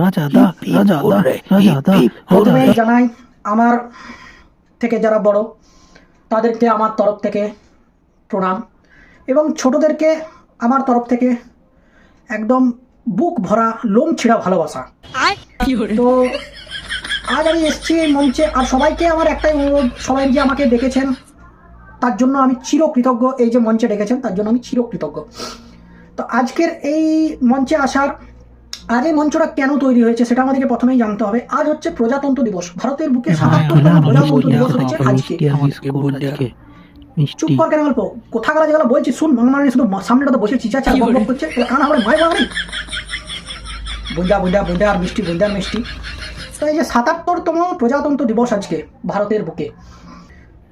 রাজাদা, রাজাদা, রাজাদা, প্রথমে রাজাদা। জানাই আমার থেকে যারা বড় তাদেরকে আমার তরফ থেকে প্রণাম, এবং ছোটদেরকে আমার তরফ থেকে একদম বুক ভরা লোম ছিঁড়া ভালোবাসা। তো আজ আমি এসেছি এই মঞ্চে, আর সবাইকে আমার একটাই অনুরোধ, সবাই যে আমাকে ডেকেছেন তার জন্য আমি চিরকৃতজ্ঞ। এই যে মঞ্চে ডেকেছেন তার জন্য আমি চিরকৃতজ্ঞ। তো আজকের এই মঞ্চে আসার, আজ এই মঞ্চটা কেন তৈরি হয়েছে সেটা আমাদেরকে প্রথমেই জানতে হবে। আজ হচ্ছে প্রজাতন্ত্র দিবস, ভারতের বুকে ৭৭তম প্রজাতন্ত্র দিবস হচ্ছে আজকে। চুপ কর কেন গল্প, কোথাকার যেগুলো বলছি শুন, মাংমারানি শুধু সামনেটা তো বসে চিচা চার বক করছে, কান আমার মায় বাঙালি বুঁদা বুঁদা বুঁদা আর মিষ্টি, বুঁদার মিষ্টি। তো এই যে ৭৭তম প্রজাতন্ত্র দিবস আজকে ভারতের বুকে,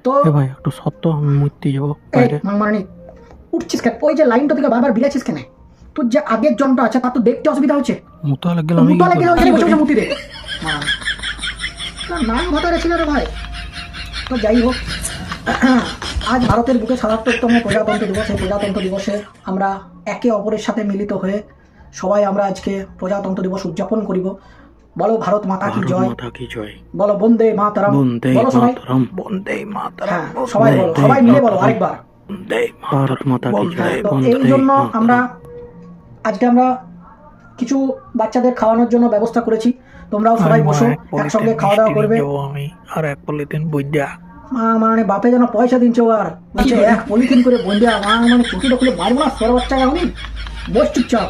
তো ভাই একটু সত্য, আমি মূর্তি যাবো বাইরে। মাংমারানি উঠছিস কেন? ওই যে লাইনটা থেকে বারবার বিলাচ্ছিস কেন? তোর যে আগের জনটা আছে তার তো দেখতে অসুবিধা হচ্ছে। মুতো লাগে আমি মুতো লাগে ওখানে বসে বসে মুতি দে। নাম ভাতারে ছিল রে ভাই। তো যাই হোক, আজ ভারতের বুকে ৭৭তম প্রজাতন্ত্র দিবস। এই প্রজাতন্ত্র দিবসে আমরা একে অপরের সাথে মিলিত হয়ে সবাই আমরা আজকে প্রজাতন্ত্র দিবস উদযাপন করিব। বলো ভারত মাতা কি জয়, মাতা কি জয়, বলো বন্দে মাতরম, বন্দে বলো সবাই। মাতরম, বন্দে মাতরম, হ্যাঁ সবাই বলো, সবাই মিলে বলো আরেকবার। বন্দে ভারত মাতা কি জয়, তো বন্দে এই জন্য মাতরম। আমরা আজকে কিছু বাচ্চাদের খাওয়ানোর জন্য ব্যবস্থা করেছি। তোমরাও সবাই বসো, একসঙ্গে খাওয়া দাওয়া করবে। আমি আর এক পলিথিন বইয়া মানে বাপে যেন পয়সা দিচ্ছে, আর বলছে এক পলিথিন করে বন্ডিয়া। মানে চুটিটা খুলে মারবো না সর বাচ্চা, এখনই বস চুপচাপ।